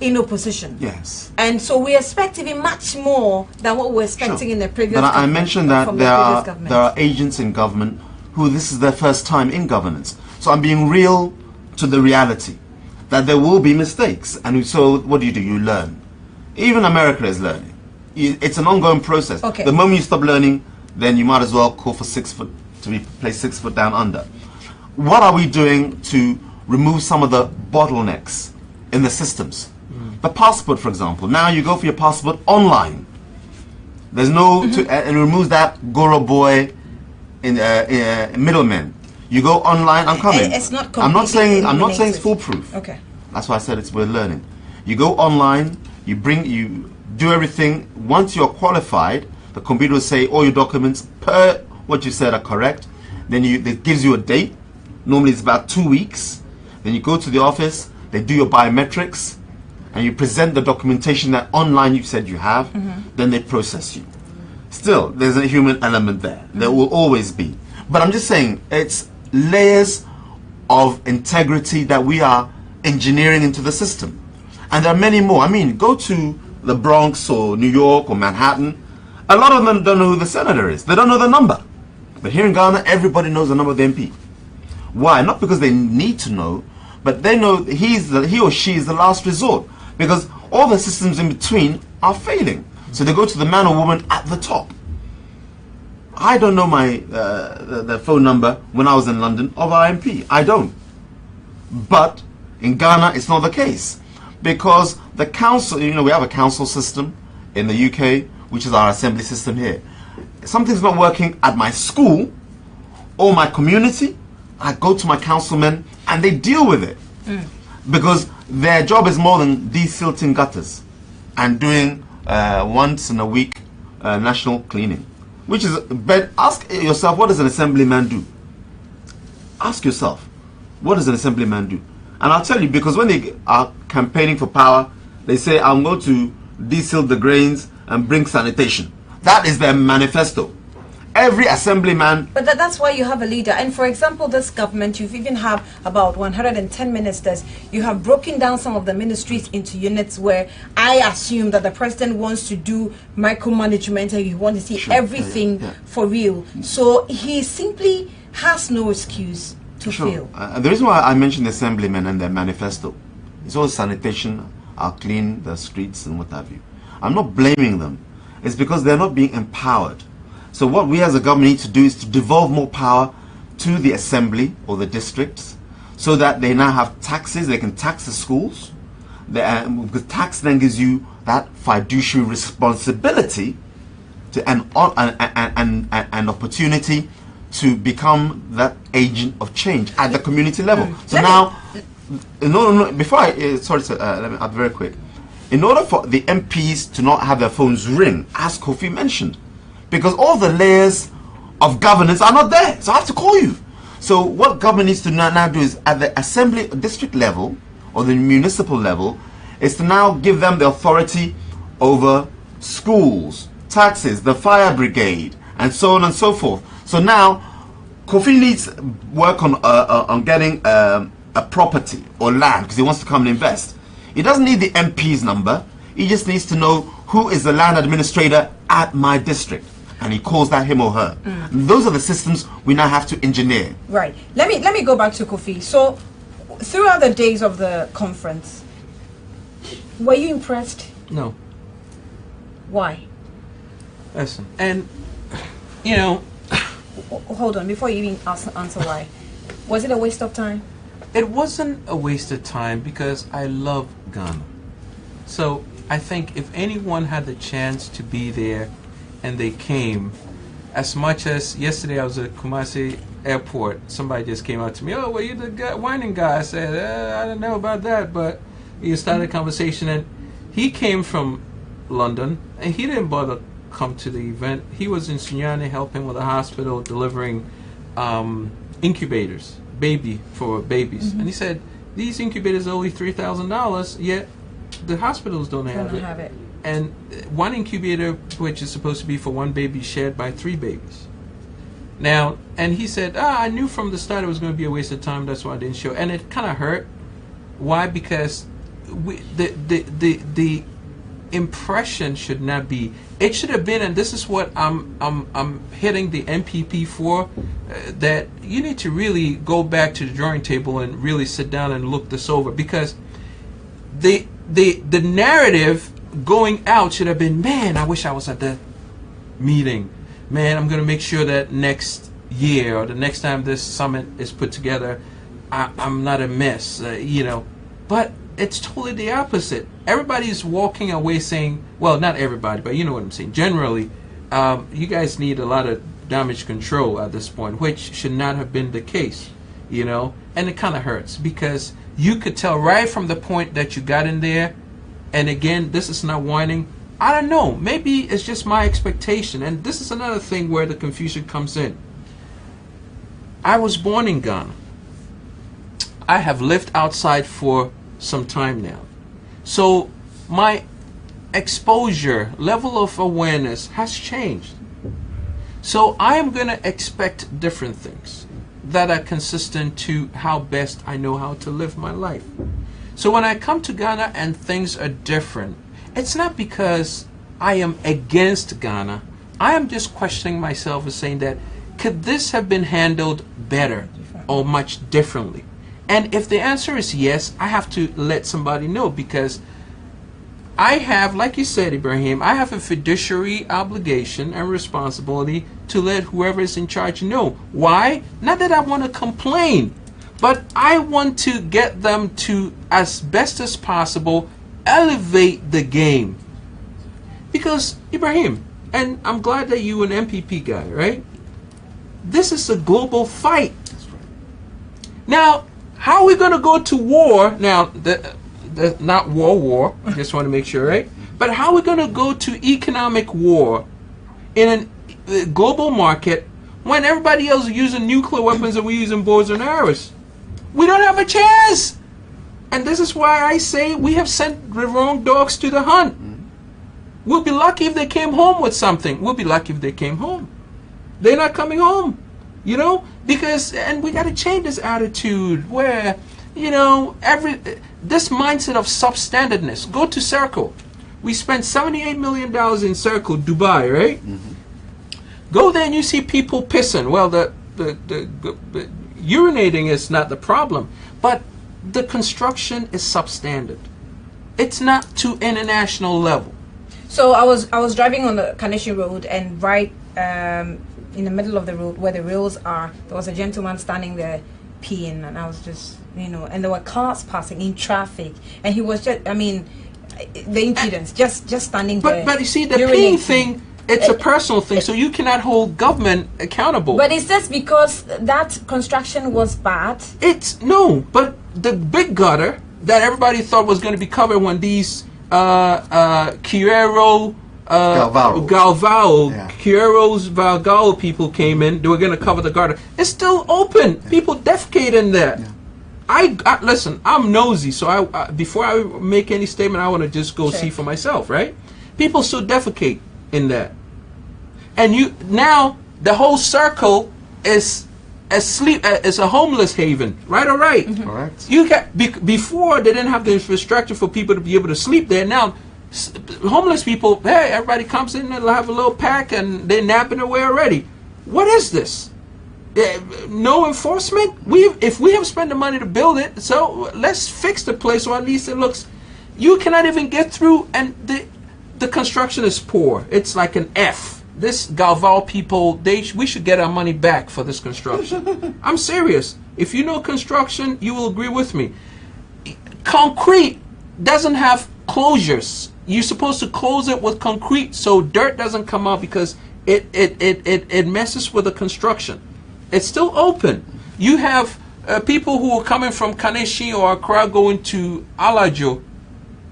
A: in opposition.
C: Yes.
A: And so we expect even much more than what we were expecting in the previous
C: But I
A: government,
C: mentioned that
A: from
C: there
A: the previous
C: are
A: government.
C: agents in government who this is their first time in governance. So I'm being real to the reality that there will be mistakes. And so what do? You learn. Even America is learning. It's an ongoing process.
A: Okay.
C: The moment you stop learning, then you might as well call for 6 foot to be placed 6 foot down under. What are we doing to remove some of the bottlenecks in the systems? The passport, for example. Now you go for your passport online. There's no and removes that Goro boy in middlemen. You go online. I'm coming.
A: It's not.
C: I'm not saying
A: eliminated.
C: it's foolproof.
A: Okay.
C: That's why I said we're learning. You go online. You do everything. Once you're qualified, the computer will say all your documents per what you said are correct. Then it gives you a date. Normally it's about 2 weeks. Then you go to the office. They do your biometrics. And you present the documentation that online you said you have, then they process you. Still, there's a human element there. There will always be. But I'm just saying, it's layers of integrity that we are engineering into the system. And there are many more. I mean, go to the Bronx or New York or Manhattan. A lot of them don't know who the senator is. They don't know the number. But here in Ghana, everybody knows the number of the MP. Why? Not because they need to know, but they know he or she is the last resort. Because all the systems in between are failing. So they go to the man or woman at the top. I don't know my the phone number when I was in London of our MP. I don't. But in Ghana, it's not the case. Because the council, we have a council system in the UK, which is our assembly system here. If something's not working at my school or my community, I go to my councilmen and they deal with it. Because their job is more than desilting gutters and doing once in a week national cleaning. Which is, but ask yourself, what does an assemblyman do? Ask yourself, what does an assemblyman do? And I'll tell you, because when they are campaigning for power, they say, I'm going to desilt the grains and bring sanitation. That is their manifesto. Every assemblyman. But
A: that's why you have a leader. And for example, this government, you've even have about 110 ministers. You have broken down some of the ministries into units where I assume that the president wants to do micromanagement and you want to see everything for real. So he simply has no excuse to fail.
C: The reason why I mentioned the assemblymen and their manifesto is all sanitation, I'll clean the streets and what have you. I'm not blaming them. It's because they're not being empowered. So what we as a government need to do is to devolve more power to the assembly or the districts so that they now have taxes, they can tax the schools. Because tax then gives you that fiduciary responsibility to an opportunity to become that agent of change at the community level. So before let me add very quick. In order for the MPs to not have their phones ring, as Kofi mentioned, because all the layers of governance are not there. So I have to call you. So what government needs to now do is at the assembly district level or the municipal level is to now give them the authority over schools, taxes, the fire brigade, and so on and so forth. So now Kofi needs work on getting a property or land because he wants to come and invest. He doesn't need the MP's number. He just needs to know who is the land administrator at my district. And he calls that him or her. Those are the systems we now have to engineer.
A: Right. Let me go back to Kofi. So, throughout the days of the conference, were you impressed?
B: No.
A: Why?
B: Listen, and
A: hold on before you even answer why. Was it a waste of time?
B: It wasn't a waste of time because I love Ghana. So I think if anyone had the chance to be there and they came, as much as yesterday I was at Kumasi airport, somebody just came out to me, were you the whining guy? I said, I don't know about that, but you started a conversation, and he came from London, and he didn't bother come to the event. He was in Sunyani helping with a hospital, delivering incubators, for babies. And he said, these incubators are only $3,000, yet the hospitals don't have it. And one incubator, which is supposed to be for one baby, shared by 3 babies. Now, and he said, I knew from the start it was going to be a waste of time, that's why I didn't show. And it kind of hurt. Why? Because the impression should not be, it should have been, and this is what I'm hitting the MPP for, that you need to really go back to the drawing table and really sit down and look this over, because the narrative going out should have been, man, I wish I was at that meeting. Man, I'm going to make sure that next year or the next time this summit is put together, I'm not a mess, you know. But it's totally the opposite. Everybody's walking away saying, well, not everybody, but you know what I'm saying. Generally, you guys need a lot of damage control at this point, which should not have been the case, you know. And it kind of hurts, because you could tell right from the point that you got in there. And again, this is not whining. I don't know. Maybe it's just my expectation. And this is another thing where the confusion comes in. I was born in Ghana. I have lived outside for some time now. So my exposure, level of awareness has changed. So I am going to expect different things that are consistent to how best I know how to live my life. So when I come to Ghana and things are different, it's not because I am against Ghana. I am just questioning myself and saying that, could this have been handled better or much differently? And if the answer is yes, I have to let somebody know, because I have, like you said, Ibrahim, I have a fiduciary obligation and responsibility to let whoever is in charge know. Why? Not that I want to complain, but I want to get them to, as best as possible, elevate the game. Because, Ibrahim, and I'm glad that you an MPP guy, right? This is a global fight. Now, how are we going to go to war? Now, not war, I just want to make sure, right? But how are we going to go to economic war in a global market when everybody else is using nuclear weapons and we're using bows and arrows? We don't have a chance. And this is why I say we have sent the wrong dogs to the hunt. We'll be lucky if they came home with something. We'll be lucky if they came home. They're not coming home, you know, because, and we got to change this attitude where, you know, this mindset of substandardness. Go to Circle. We spent $78 million in Circle, Dubai, right? Mm-hmm. Go there and you see people pissing. Well, the urinating is not the problem, but the construction is substandard. It's not to international level.
A: So I was driving on the Kaneshi Road, and right in the middle of the road where the rails are, there was a gentleman standing there peeing, and I was just, you know, and there were cars passing in traffic, and he was just, I mean, the impudence, just standing there.
B: But you see, the peeing thing, it's a personal thing, so you cannot hold government accountable.
A: But is this because that construction was bad?
B: No, but the big gutter that everybody thought was going to be covered when these Quiero Quiero's Valgao people came in, they were going to cover the gutter. It's still open. People defecate in there. I listen, I'm nosy, so I before I make any statement, I want to just go see for myself, right? People still defecate in that. And now the whole Circle is asleep, it's a homeless haven, right? All right.
C: Mm-hmm. Correct.
B: Before they didn't have the infrastructure for people to be able to sleep there. Now homeless people, hey, everybody comes in and have a little pack and they're napping away already. What is this? No enforcement? If we have spent the money to build it, so let's fix the place, or at least it looks. You cannot even get through, and the construction is poor. It's like an F. This Galval people, we should get our money back for this construction. I'm serious. If you know construction, you will agree with me. Concrete doesn't have closures. You're supposed to close it with concrete so dirt doesn't come out, because it messes with the construction. It's still open. You have people who are coming from Kaneshi or Accra going to Alajo.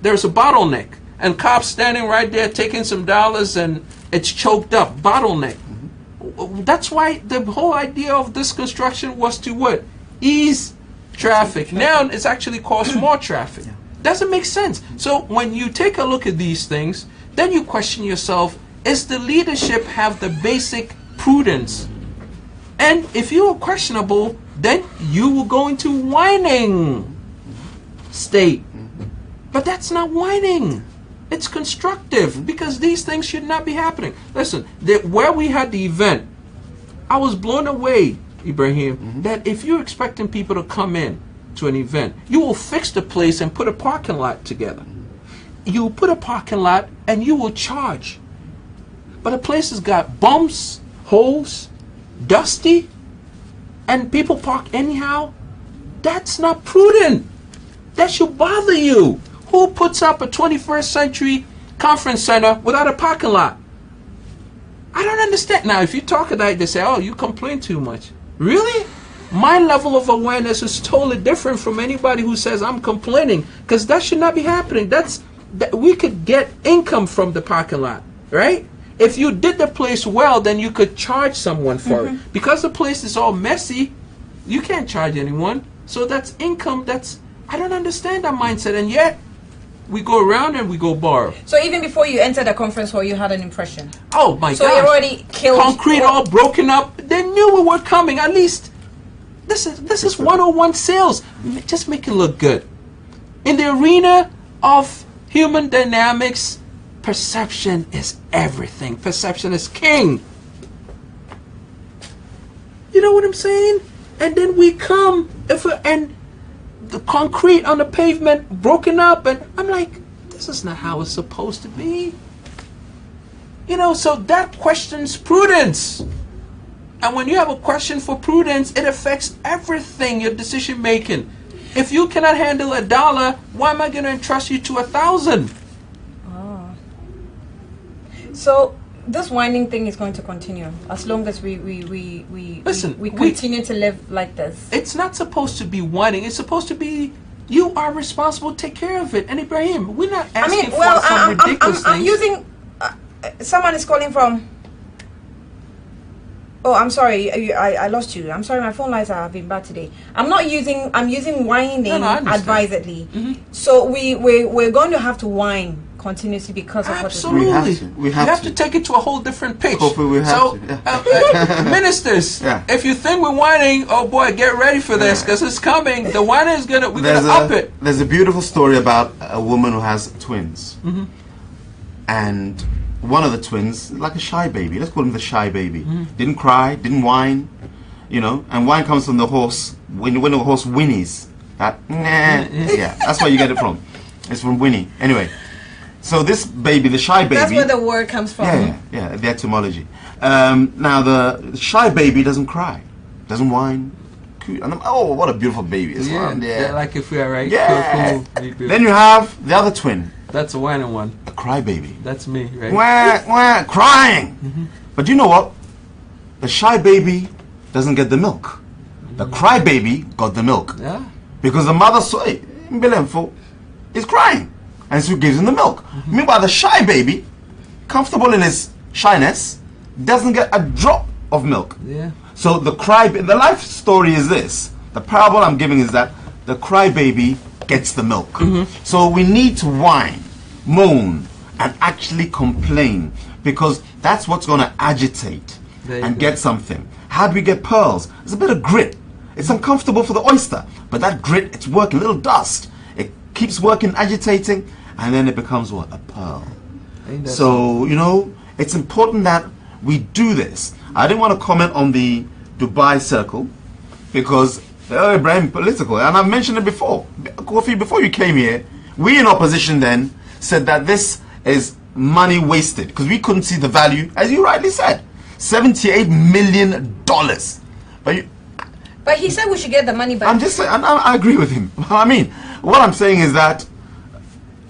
B: There's a bottleneck, and cops standing right there taking some dollars, and it's choked up. Bottleneck. Mm-hmm. That's why the whole idea of this construction was to what? Ease traffic. Now it's actually caused more traffic. Doesn't make sense. So when you take a look at these things, then you question yourself, is the leadership have the basic prudence? And if you are questionable, then you will go into whining state. But that's not whining. It's constructive, because these things should not be happening. Listen, where we had the event, I was blown away, Ibrahim, that if you're expecting people to come in to an event, you will fix the place and put a parking lot together. You will put a parking lot and you will charge. But the place has got bumps, holes, dusty, and people park anyhow. That's not prudent. That should bother you. Who puts up a 21st century conference center without a parking lot? I don't understand. Now, if you talk about it, they say, oh, you complain too much. Really? My level of awareness is totally different from anybody who says I'm complaining, because that should not be happening. We could get income from the parking lot, right? If you did the place well, then you could charge someone for it. Because the place is all messy, you can't charge anyone. So that's income. I don't understand that mindset, and yet we go around and we go borrow.
A: So even before you entered the conference hall, you had an impression?
B: Oh my God.
A: So you already killed...
B: Concrete all broken up. They knew we were coming. At least, this is 101 sales. Just make it look good. In the arena of human dynamics, perception is everything. Perception is king. You know what I'm saying? And then we come, and the concrete on the pavement broken up, and I'm like, this is not how it's supposed to be. You know, so that questions prudence. And when you have a question for prudence, it affects everything, your decision making. If you cannot handle $1, why am I going to entrust you to 1,000?
A: Oh. So this whining thing is going to continue as long as we continue to live like this.
B: It's not supposed to be whining. It's supposed to be, you are responsible. Take care of it. And Ibrahim, we're not asking for some ridiculous things.
A: I'm using. Someone is calling from. Oh, I'm sorry. I lost you. I'm sorry. My phone lines have been bad today. I'm using whining advisedly. So we're going to have to whine continuously because of what is
B: Absolutely.
C: We have
B: to take it to a whole different pitch.
C: Hopefully we have to.
B: Ministers, if you think we're whining, oh boy, get ready for this, because it's coming. The whining is we're gonna up it.
C: There's a beautiful story about a woman who has twins, and one of the twins, like a shy baby, let's call him the shy baby, didn't cry, didn't whine, and whine comes from the horse. When the horse whinnies, that's where you get it from. It's from whinny. Anyway. So this baby, the shy baby...
A: That's where the word comes from.
C: Yeah, the etymology. Now, the shy baby doesn't cry, doesn't whine. And oh, what a beautiful baby. It's
B: like if we are right.
C: Yeah.
B: Cool.
C: Then you have the other twin.
B: That's a whining one.
C: A cry baby.
B: That's me, right?
C: Wah, crying. But you know what? The shy baby doesn't get the milk. The cry baby got the milk.
B: Yeah.
C: Because the mother saw it. Mbelemfo is crying. And so gives him the milk. Meanwhile, the shy baby, comfortable in his shyness, doesn't get a drop of milk.
B: Yeah.
C: So the life story is this. The parable I'm giving is that the crybaby gets the milk. So we need to whine, moan, and actually complain, because that's what's going to agitate and get something. How do we get pearls? It's a bit of grit. It's uncomfortable for the oyster, but that grit, it's working. Little dust. It keeps working, agitating. And then it becomes what? A pearl. So, it's important that we do this. I didn't want to comment on the Dubai circle because they're very political. And I've mentioned it before. Kofi, before you came here, we in opposition then said that this is money wasted because we couldn't see the value, as you rightly said. $78 million.
A: But he said we should get the money back.
C: I'm just saying, I agree with him. I mean, what I'm saying is that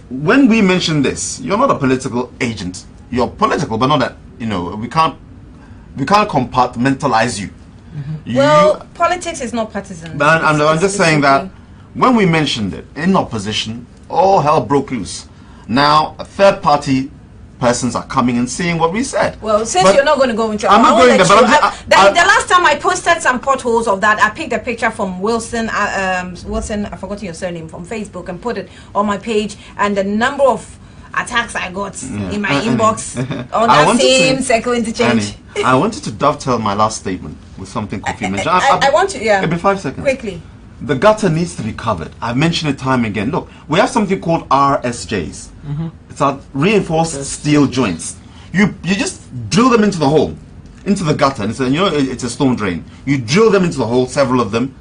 C: when we mention this, you're not a political agent. You're political, but not that, we can't compartmentalize you.
A: Politics is not partisan.
C: But I'm just saying that when we mentioned it in opposition, all hell broke loose. Now, a third party persons are coming and seeing what we said.
A: Well, since
C: But
A: you're not going to go into,
C: I'm not
A: I'll
C: going
A: let
C: there,
A: you-
C: but
A: the last time I posted some potholes of that, I picked a picture from Wilson, Wilson, I forgot your surname, from Facebook, and put it on my page, and the number of attacks I got in my inbox on that same circle interchange.
C: Annie, I wanted to dovetail my last statement with something Kofi mentioned.
A: I want to,
C: It'll be 5 seconds.
A: quickly.
C: The gutter needs to be covered. I've mentioned it time and again. Look, we have something called RSJs. It's our reinforced steel joints. You just drill them into the hole, into the gutter, and it's a storm drain. You drill them into the hole, several of them,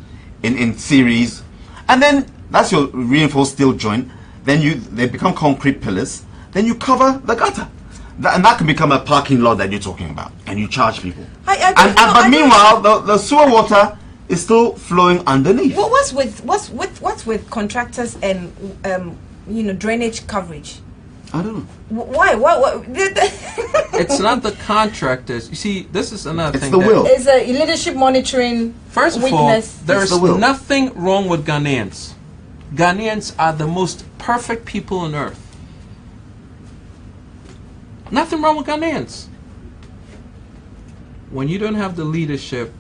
C: in series, and then that's your reinforced steel joint. Then they become concrete pillars. Then you cover the gutter, and that can become a parking lot that you're talking about, and you charge people. But meanwhile, the sewer water is still flowing underneath.
A: What's with contractors and drainage coverage?
C: I don't know.
A: Why? What?
B: It's not the contractors. You see, this is another
C: It's
B: thing.
C: the will.
A: It's a leadership monitoring
B: First of
A: weakness.
B: all, there's
C: the will.
B: nothing wrong with Ghanaians. Ghanaians are the most perfect people on earth. Nothing wrong with Ghanaians. When you don't have the leadership,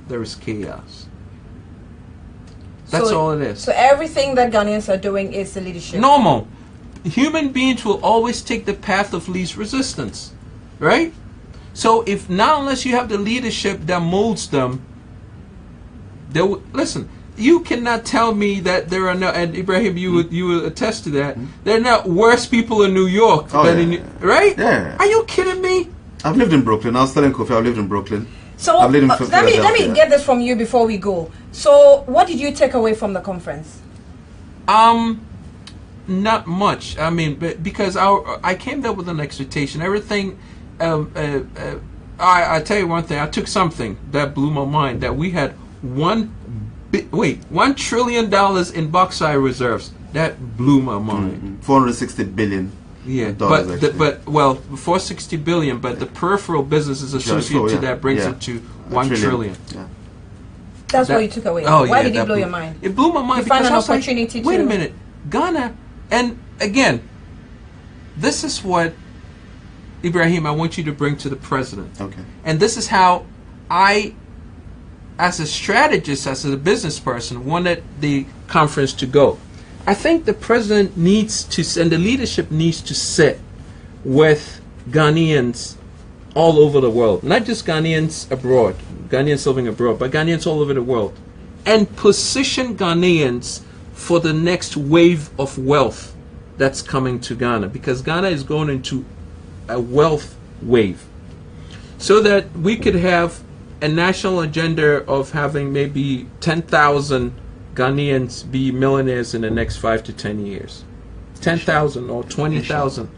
B: there is chaos. That's all it is.
A: So everything that Ghanaians are doing is the leadership.
B: Normal. Human beings will always take the path of least resistance, right? So if not, unless you have the leadership that molds them, listen. You cannot tell me that there are no, and Ibrahim, you would attest to that. There are not worse people in New York than in, right?
C: Yeah.
B: Are you kidding me?
C: I've lived in Brooklyn. I was telling Kofi, I've lived in Brooklyn.
A: So
C: I've lived in
A: let me get this from you before we go. So what did you take away from the conference?
B: Not much. I mean, because I came there with an expectation. Everything. I tell you one thing. I took something that blew my mind. That we had $1 trillion in bauxite reserves. That blew my mind.
C: 460 billion.
B: Yeah,
C: dollars,
B: but 460 billion. But the peripheral businesses associated to that brings it to 1 trillion.
C: Yeah.
A: That's what you took away.
B: Oh,
A: Why
B: yeah,
A: did it blow your mind?
B: It blew my mind
A: You find
B: because
A: an
B: I was like,
A: opportunity
B: wait a
A: to-
B: minute, Ghana, and again, this is what Ibrahim, I want you to bring to the president.
C: Okay.
B: And this is how I, as a strategist, as a business person, wanted the conference to go. I think the president needs to, and the leadership needs to sit with Ghanaians all over the world, not just Ghanaians abroad, Ghanaians living abroad, but Ghanaians all over the world, and position Ghanaians for the next wave of wealth that's coming to Ghana, because Ghana is going into a wealth wave, so that we could have a national agenda of having maybe 10,000 Ghanaians be millionaires in the next 5 to 10 years. 10,000 or 20,000.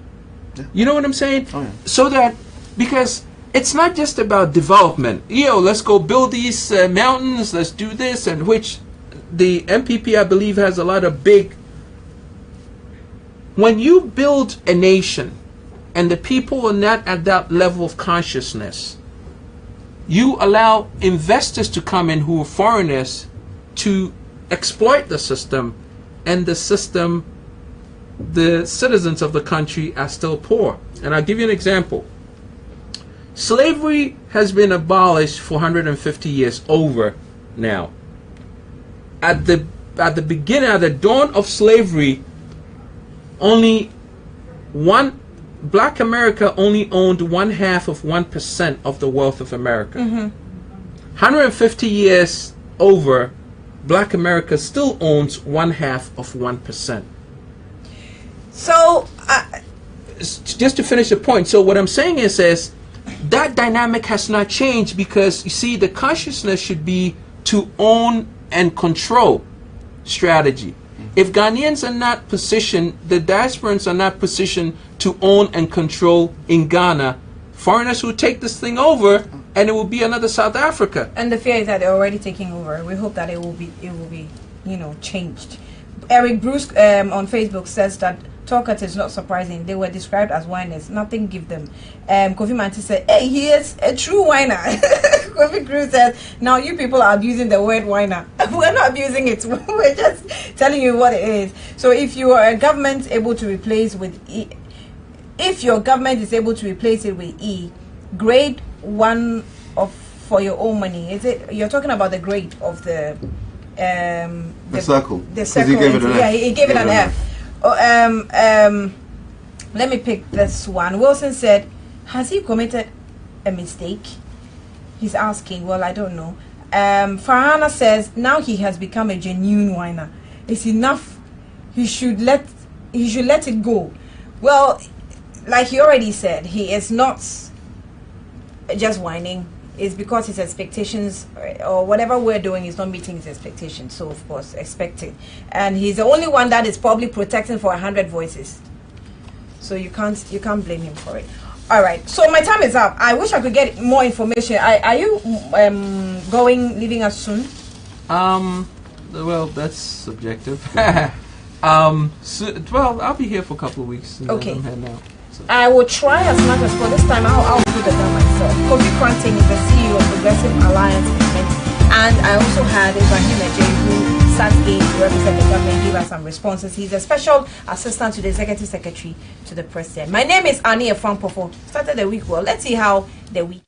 B: You know what I'm saying?
C: Oh, yeah.
B: So that, because it's not just about development. Let's go build these mountains, let's do this, and which the MPP, I believe, has a lot of big. When you build a nation and the people are not at that level of consciousness, you allow investors to come in who are foreigners to exploit the system, and the system, the citizens of the country are still poor. And I'll give you an example. Slavery has been abolished for 150 years over now. At the beginning, at the dawn of slavery, Black America only owned 0.5% of the wealth of America. 150 years over, Black America still owns 0.5%.
A: So
B: just to finish the point, so what I'm saying is that dynamic has not changed, because you see, the consciousness should be to own and control strategy. If Ghanaians are not positioned, the diasporans are not positioned to own and control in Ghana, foreigners will take this thing over, and it will be another South Africa.
A: and the fear is that they're already taking over. We hope that it will be changed. Eric Bruce on Facebook says that Talkers is not surprising. They were described as whiners. Nothing give them. Kofi Manti said, hey, he is a true whiner. Kofi Cruz says, now you people are abusing the word whiner. We're not abusing it. We're just telling you what it is. So if you are a government able to replace with if your government is able to replace it with E, grade 1 of for your own money, is it? You're talking about the grade of the
C: circle.
A: The circle.
C: He gave it an F.
A: Yeah, he gave it an F. Let me pick this one. Wilson said, has he committed a mistake? He's asking. Well, I don't know. Farhana says, now he has become a genuine whiner. It's enough. He should let it go. Well, like he already said, he is not just whining. It's because his expectations or whatever we're doing is not meeting his expectations. So of course, expect it. And he's the only one that is probably protecting for 100 voices. So you can't blame him for it. All right. So my time is up. I wish I could get more information. Are you leaving us soon?
B: Well, that's subjective. Well, I'll be here for a couple of weeks. And
A: Okay.
B: then I'm heading out. So.
A: I will try as much as possible. This time I'll do the done myself. Kofi Koranteng is the CEO of Progressive Alliance Movement, and I also had Ibrahim Ejay, who sat in to represent the government, give us some responses. He's a special assistant to the executive secretary to the president. My name is Afua Ampofo. Started the week well. Let's see how the week